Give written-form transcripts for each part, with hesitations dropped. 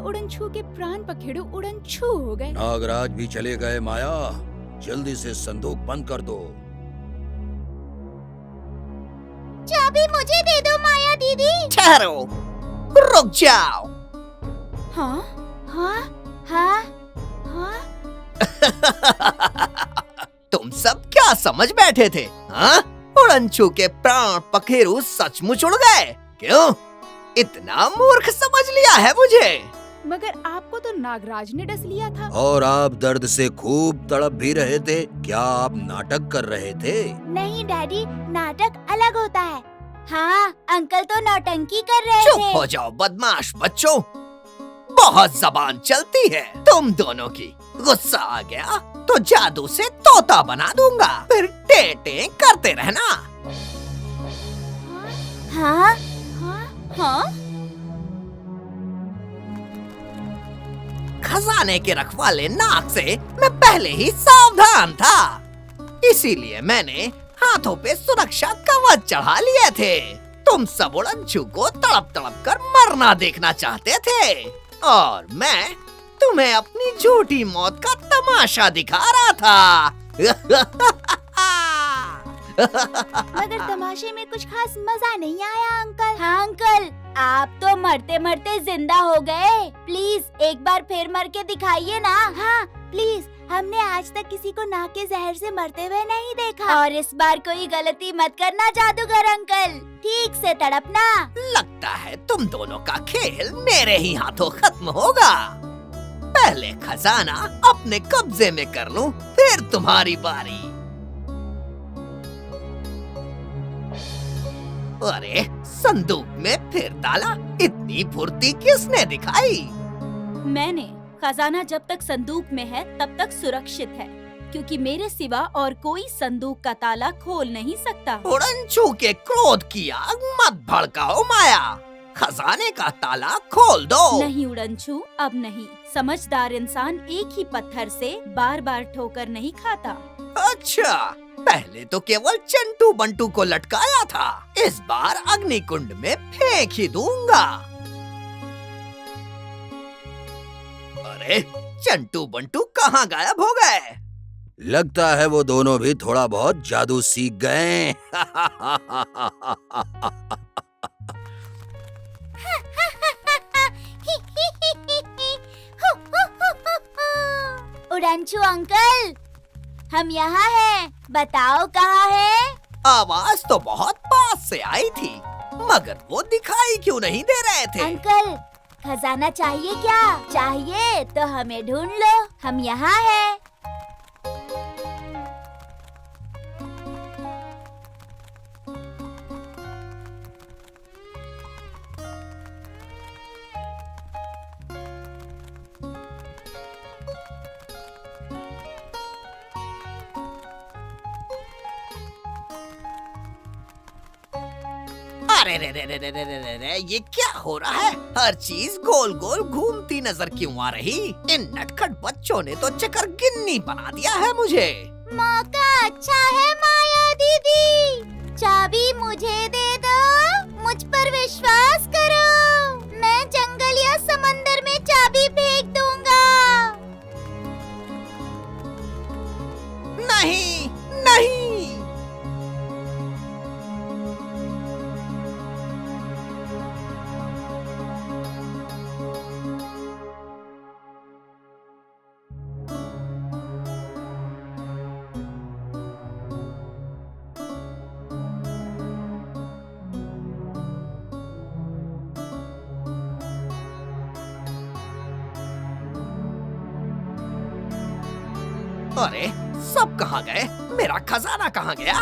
उड़नछू के प्राण पखेरु उड़नछू हो गए। नागराज भी चले गए माया, जल्दी से संदूक बंद कर दो। चाबी मुझे दे दो माया दीदी। ठहरो, रुक जाओ। हाँ हाँ हाँ हाँ। तुम सब क्या समझ बैठे थे? हाँ? उड़नछू के प्राण पखेरु सचमुच उड़ गए? क्यों? इतना मूर्ख समझ लिया है मुझे? मगर आपको तो नागराज ने डस लिया था। और आप दर्द से खूब तड़प भी रहे थे। क्या आप नाटक कर रहे थे? नहीं डैडी, नाटक अलग होता है। हाँ, अंकल तो नौटंकी कर रहे चुप थे। हो जाओ बदमाश बच्चों, बहुत जबान चलती है तुम दोनों की। गुस्सा आ गया तो जादू से तोता बना दूंगा, फिर टें करते रहना। हाँ हाँ हाँ। खजाने के रखवाले नाग से मैं पहले ही सावधान था, इसीलिए मैंने हाथों पे सुरक्षा कवच चढ़ा लिए थे। तुम सब उड़नछू को तड़प तड़प कर मरना देखना चाहते थे और मैं तुम्हें अपनी झूठी मौत का तमाशा दिखा रहा था। मगर तमाशे में कुछ खास मजा नहीं आया अंकल। हाँ अंकल, आप तो मरते मरते जिंदा हो गए। प्लीज एक बार फिर मर के दिखाइए ना। हाँ प्लीज, हमने आज तक किसी को नाक के जहर से मरते हुए नहीं देखा। और इस बार कोई गलती मत करना जादूगर अंकल, ठीक से तड़पना। लगता है तुम दोनों का खेल मेरे ही हाथों खत्म होगा। पहले खजाना अपने कब्जे में कर लूं, फिर तुम्हारी बारी। अरे संदूक में फिर डाला, इतनी फुर्ती किसने दिखाई? मैंने। खजाना जब तक संदूक में है तब तक सुरक्षित है, क्योंकि मेरे सिवा और कोई संदूक का ताला खोल नहीं सकता। उड़नछू के क्रोध की आग मत भड़काओ माया, खजाने का ताला खोल दो। नहीं उड़नछू, अब नहीं। समझदार इंसान एक ही पत्थर से बार बार ठोकर नहीं खाता। अच्छा, पहले तो केवल चंटू बंटू को लटकाया था, इस बार अग्निकुंड में फेंक ही दूंगा। अरे चंटू बंटू कहाँ गायब हो गए? लगता है वो दोनों भी थोड़ा बहुत जादू सीख गए। उड़नछू अंकल, हम यहाँ हैं, बताओ कहाँ है? आवाज तो बहुत पास से आई थी, मगर वो दिखाई क्यों नहीं दे रहे थे? अंकल, खजाना चाहिए क्या? चाहिए तो हमें ढूंढ लो, हम यहाँ हैं। अरे रे रे रे रे रे रे रे, ये क्या हो रहा है? हर चीज गोल गोल घूमती नजर क्यों आ रही? इन नटखट बच्चों ने तो चक्कर गिन्नी बना दिया है मुझे। मौका अच्छा है माया दीदी, चाबी मुझे दे दो, मुझ पर विश्वास करो, मैं जंगल या समंदर में चाबी फेंक दूंगा। नहीं नहीं, अरे सब कहाँ गए? मेरा खजाना कहाँ गया?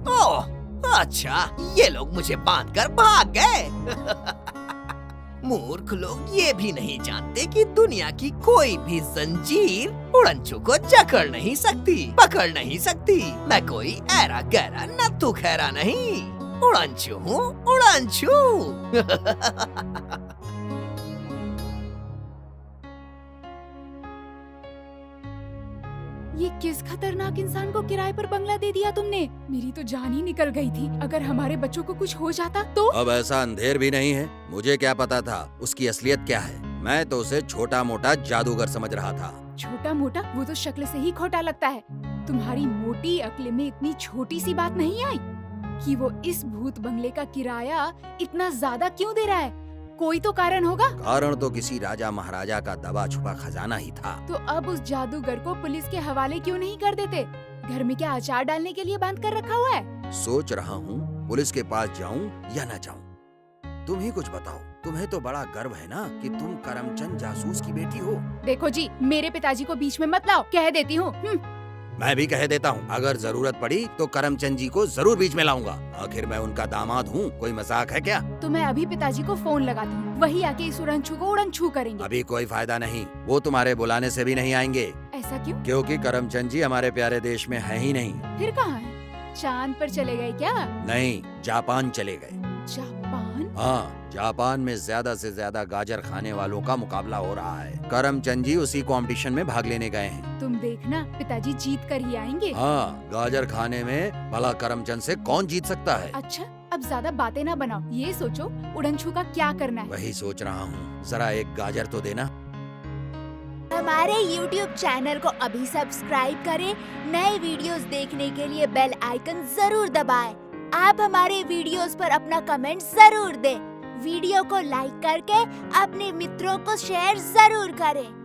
ओह अच्छा, ये लोग मुझे बांधकर भाग गए। मूर्ख लोग ये भी नहीं जानते कि दुनिया की कोई भी जंजीर उड़नछू को जकड़ नहीं सकती, पकड़ नहीं सकती। मैं कोई ऐरा गहरा नत्थु खैरा नहीं, उड़नछू हूँ, उड़नछू। ये किस खतरनाक इंसान को किराए पर बंगला दे दिया तुमने? मेरी तो जान ही निकल गई थी। अगर हमारे बच्चों को कुछ हो जाता तो? अब ऐसा अंधेर भी नहीं है। मुझे क्या पता था उसकी असलियत क्या है। मैं तो उसे छोटा मोटा जादूगर समझ रहा था। छोटा मोटा? वो तो शक्ल से ही खोटा लगता है। तुम्हारी मोटी अक्ल में इतनी छोटी सी बात नहीं आई कि वो इस भूत बंगले का किराया इतना ज्यादा क्यों दे रहा है? कोई तो कारण होगा। कारण तो किसी राजा महाराजा का दबा छुपा खजाना ही था। तो अब उस जादूगर को पुलिस के हवाले क्यों नहीं कर देते? घर में क्या अचार डालने के लिए बांध कर रखा हुआ है? सोच रहा हूँ पुलिस के पास जाऊँ या न जाऊँ। तुम ही कुछ बताओ। तुम्हें तो बड़ा गर्व है ना कि तुम करमचंद जासूस की बेटी हो। देखो जी, मेरे पिताजी को बीच में मत लाओ, कह देती हूँ। मैं भी कह देता हूँ, अगर जरूरत पड़ी तो करमचंद जी को जरूर बीच में लाऊंगा। आखिर मैं उनका दामाद हूँ, कोई मजाक है क्या? तो मैं अभी पिताजी को फोन लगाती हूँ, वही आके इस उड़नछू को उड़नछू करेंगे। अभी कोई फायदा नहीं, वो तुम्हारे बुलाने से भी नहीं आएंगे। ऐसा क्यों? क्योंकि करमचंद जी हमारे प्यारे देश में है ही नहीं। फिर कहाँ है? चांद पर चले गए क्या? नहीं, जापान चले गए। जापान? हाँ, जापान में ज्यादा से ज्यादा गाजर खाने वालों का मुकाबला हो रहा है। करमचंद जी उसी कंपटीशन में भाग लेने गए हैं। तुम देखना, पिताजी जीत कर ही आएंगे। हाँ, गाजर खाने में भला करमचंद से कौन जीत सकता है? अच्छा, अब ज्यादा बातें ना बनाओ, ये सोचो उड़नछू का क्या करना है। वही सोच रहा हूँ, जरा एक गाजर तो देना। हमारे YouTube चैनल को अभी सब्सक्राइब करें। नए वीडियोस देखने के लिए बेल आइकन जरूर दबाएं। आप हमारे वीडियोस पर अपना कमेंट जरूर दें। वीडियो को लाइक करके अपने मित्रों को शेयर जरूर करें।